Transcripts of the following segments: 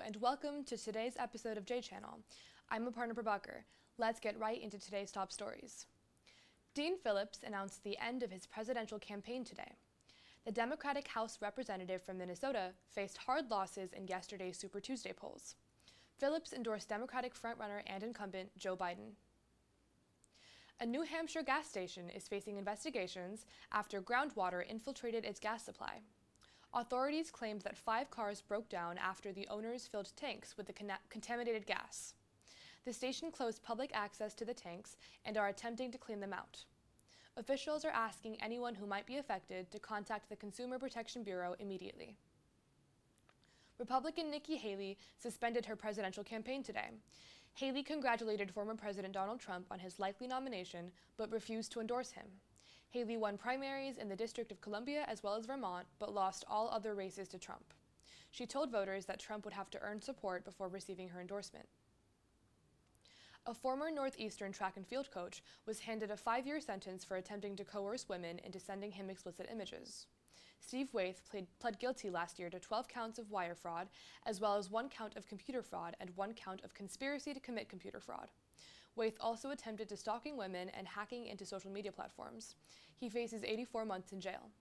and welcome to today's episode of Jchannel. I'm Aparna Prabhakar. Let's get right into today's top stories. Dean Phillips announced the end of his presidential campaign today. The Democratic House representative from Minnesota faced hard losses in yesterday's Super Tuesday polls. Phillips endorsed Democratic frontrunner and incumbent Joe Biden. A New Hampshire gas station is facing investigations after groundwater infiltrated its gas supply. Authorities claimed that 5 cars broke down after the owners filled tanks with the contaminated gas. The station closed public access to the tanks and are attempting to clean them out. Officials are asking anyone who might be affected to contact the Consumer Protection Bureau immediately. Republican Nikki Haley suspended her presidential campaign today. Haley congratulated former President Donald Trump on his likely nomination, but refused to endorse him. Haley won primaries in the District of Columbia as well as Vermont, but lost all other races to Trump. She told voters that Trump would have to earn support before receiving her endorsement. A former Northeastern track and field coach was handed a 5-year sentence for attempting to coerce women into sending him explicit images. Steve Waith pled guilty last year to 12 counts of wire fraud, as well as 1 count of computer fraud and 1 count of conspiracy to commit computer fraud. Waith also attempted to stalking women and hacking into social media platforms. He faces 84 months in jail.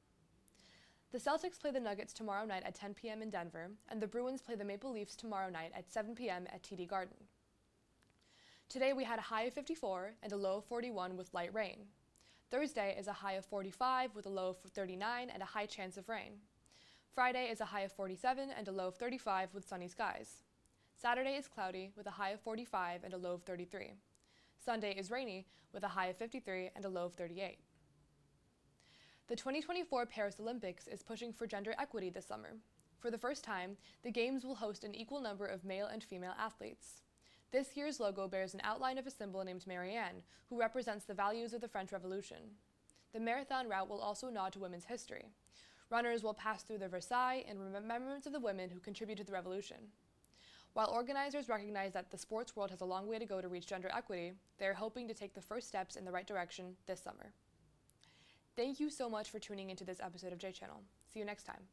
The Celtics play the Nuggets tomorrow night at 10 p.m. in Denver, and the Bruins play the Maple Leafs tomorrow night at 7 p.m. at TD Garden. Today we had a high of 54 and a low of 41 with light rain. Thursday is a high of 45 with a low of 39 and a high chance of rain. Friday is a high of 47 and a low of 35 with sunny skies. Saturday is cloudy with a high of 45 and a low of 33. Sunday is rainy with a high of 53 and a low of 38. The 2024 Paris Olympics is pushing for gender equity this summer. For the first time, the Games will host an equal number of male and female athletes. This year's logo bears an outline of a symbol named Marianne, who represents the values of the French Revolution. The marathon route will also nod to women's history. Runners will pass through the Versailles in remembrance of the women who contributed to the revolution. While organizers recognize that the sports world has a long way to go to reach gender equity, they are hoping to take the first steps in the right direction this summer. Thank you so much for tuning into this episode of Jchannel. See you next time.